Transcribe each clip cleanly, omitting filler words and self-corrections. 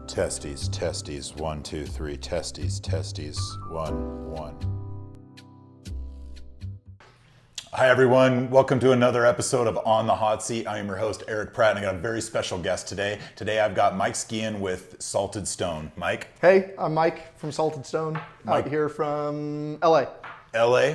Testes, testes, 1, 2, 3, testes, testes, 1, 1. Hi everyone, welcome to another episode of On the Hot Seat. I am your host, Eric Pratt, and I got a very special guest today. Today I've got Mike Skeehan with Salted Stone. Mike? Hey, I'm Mike from Salted Stone, Mike. out here from LA. LA?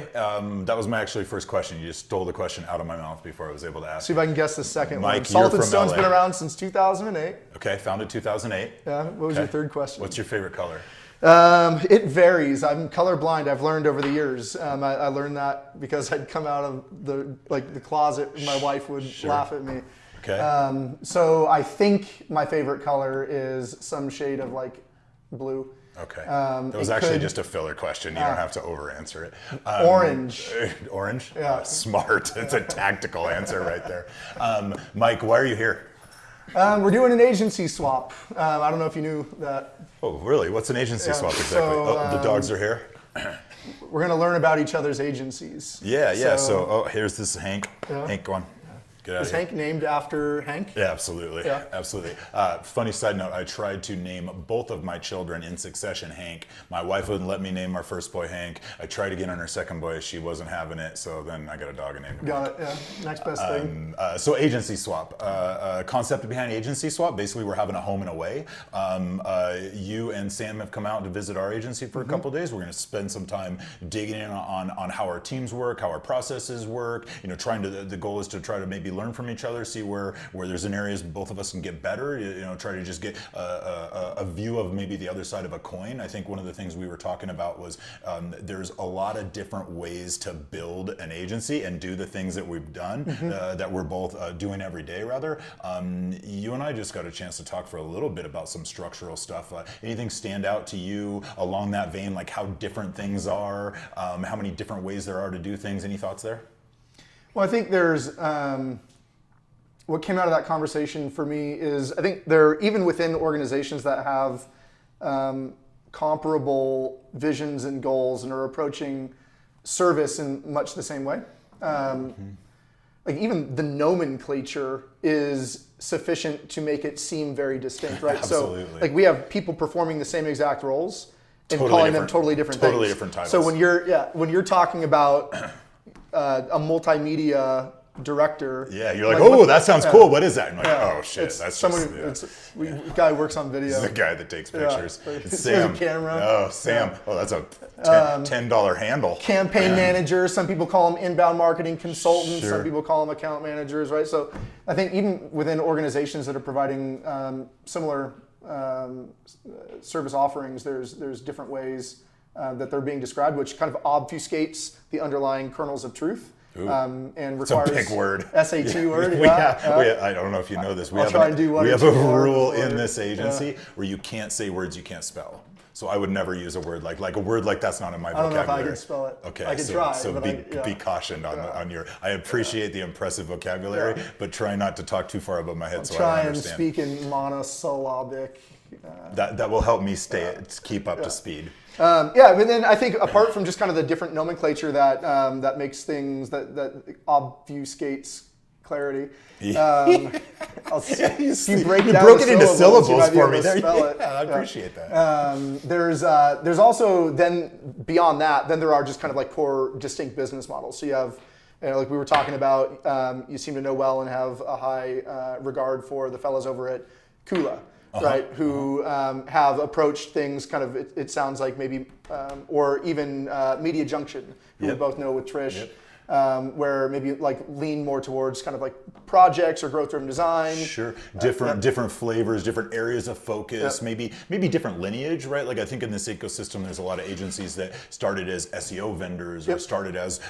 That was my actually first question. You just stole the question out of my mouth before I was able to ask. See if I can guess the second Mike, one. Salted you're from Stone's LA. been around since 2008. Okay, founded 2008. Yeah, what was your third question? What's your favorite color? It varies. I'm colorblind. I've learned over the years. I learned that because I'd come out of the closet and my wife would laugh at me. Okay. So I think my favorite color is some shade of like blue. Okay. That was actually just a filler question. You don't have to over-answer it. Orange. Orange? Yeah. Smart. It's a tactical answer right there. Mike, why are you here? We're doing an agency swap. I don't know if you knew that. Oh, really? What's an agency swap exactly? So, the dogs are here? We're going to learn about each other's agencies. Yeah. So, here's this Hank. Yeah. Hank, go on. Get out Is of here. Hank named after Hank? Yeah, absolutely. Yeah. Absolutely. Funny side note, I tried to name both of my children in succession Hank. My wife wouldn't let me name our first boy Hank. I tried to get on her second boy. She wasn't having it. So then I got a dog and named him Got Hank. it, yeah. Next best thing. So agency swap. Concept behind agency swap, basically we're having a home and away. You and Sam have come out to visit our agency for a couple of days. We're going to spend some time digging in on how our teams work, how our processes work. You know, the goal is to try to maybe learn from each other, see where there's an areas both of us can get better. You know, try to just get a view of maybe the other side of a coin. I think one of the things we were talking about was there's a lot of different ways to build an agency and do the things that we've done, that we're both doing every day, rather. You and I just got a chance to talk for a little bit about some structural stuff. Anything stand out to you along that vein, like how different things are, how many different ways there are to do things? Any thoughts there? Well, I think there's, what came out of that conversation for me is, I think there, even within organizations that have comparable visions and goals and are approaching service in much the same way. Like even the nomenclature is sufficient to make it seem very distinct, right? Absolutely. So like we have people performing the same exact roles and Totally calling different- them totally different totally things. different titles. So when you're talking about a multimedia director. Yeah, you're like, oh, that sounds cool. What is that? I'm like, oh shit, It's that's someone. just The guy who works on video. This is the guy that takes pictures. Yeah. It's There's Sam. a camera. Oh, Sam. Yeah. Oh, that's a $10 handle. Campaign managers. Some people call them inbound marketing consultants. Sure. Some people call them account managers. Right. So I think even within organizations that are providing similar service offerings, there's different ways that they're being described, which kind of obfuscates the underlying kernels of truth. And requires It's a big word. SAT word. I don't know if you know this. We I'll have try and do one we or have two a more rule before- in this agency where you can't say words you can't spell. So I would never use a word like a word like that's not in my I don't know vocabulary. if I can spell it. Okay, I can so, try. So but be cautioned on your. I appreciate the impressive vocabulary, but try not to talk too far above my head so I try don't and understand. speak in monosyllabic. That will help me keep up to speed. But then I think apart from just kind of the different nomenclature that makes things that obfuscates clarity. You break down broke the it into you syllables might be for able me to there. spell it. I appreciate that. There's also then beyond that, then there are just kind of like core distinct business models. So you have, like we were talking about, you seem to know well and have a high regard for the fellows over at Kula. Right, who have approached things kind of, it sounds like maybe, or even Media Junction, who we both know with Trish, where maybe like lean more towards kind of like projects or growth-driven design. Sure, different flavors, different areas of focus, maybe different lineage, right? Like I think in this ecosystem, there's a lot of agencies that started as SEO vendors or started as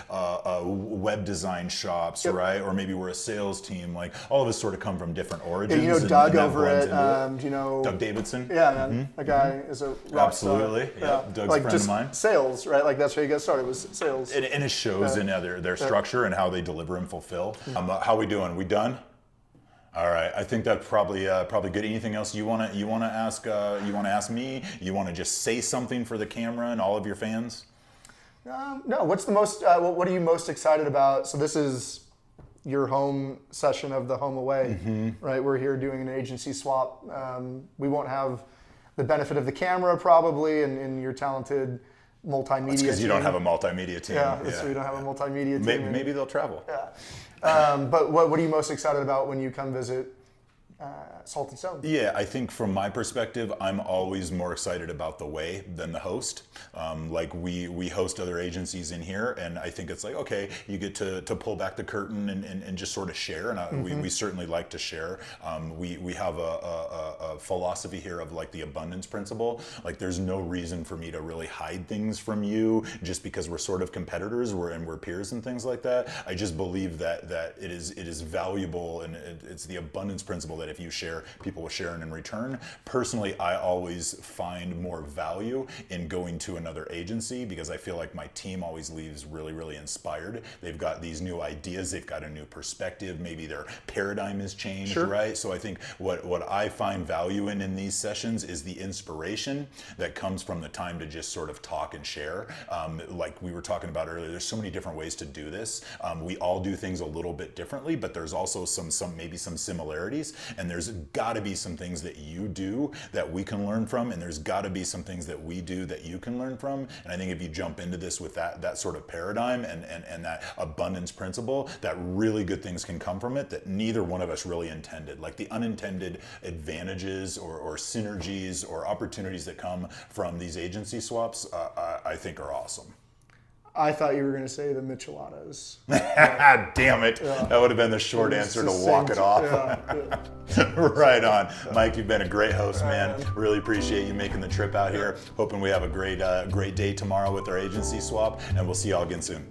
web design shops, right? Or maybe we're a sales team. Like all of us sort of come from different origins. Yeah, you know and Doug that over blends at, into it. do you know? Doug Davidson? Yeah, man, that guy is a rock star. Absolutely, yeah. Doug's like a friend just of mine. Sales, right? Like that's where he got started, was sales. And it shows in their structure and how they deliver and fulfill. How we doing? We done? All right, I think that's probably good. Anything else you wanna ask? You wanna ask me? You wanna just say something for the camera and all of your fans? No. What's the most? What are you most excited about? So this is your home session of the home away, right? We're here doing an agency swap. We won't have the benefit of the camera probably, and your talented multimedia Because you team. don't have a multimedia team. Yeah, so you don't have a multimedia team. Maybe they'll travel. Yeah. But what are you most excited about when you come visit Salt and Stone? Yeah, I think from my perspective, I'm always more excited about the way than the host. Like we host other agencies in here, and I think it's like, okay, you get to pull back the curtain and just sort of share, and we certainly like to share. We have a philosophy here of like the abundance principle. Like there's no reason for me to really hide things from you just because we're sort of competitors, we're peers and things like that. I just believe that it is valuable, and it's the abundance principle that if you share, people will share in return. Personally, I always find more value in going to another agency because I feel like my team always leaves really, really inspired. They've got these new ideas, they've got a new perspective, maybe their paradigm has changed, Sure. right? So I think what I find value in these sessions is the inspiration that comes from the time to just sort of talk and share. Like we were talking about earlier, there's so many different ways to do this. We all do things a little bit differently, but there's also maybe some similarities, and there's got to be some things that you do that we can learn from, and there's got to be some things that we do that you can learn from. And I think if you jump into this with that sort of paradigm and that abundance principle, that really good things can come from it that neither one of us really intended. Like the unintended advantages or synergies or opportunities that come from these agency swaps, I think are awesome. I thought you were going to say the micheladas. Damn it. Yeah. That would have been the short answer to walk it off. Yeah. Right on. Mike, you've been a great host, man. Really appreciate you making the trip out here. Hoping we have a great day tomorrow with our agency swap, and we'll see y'all again soon.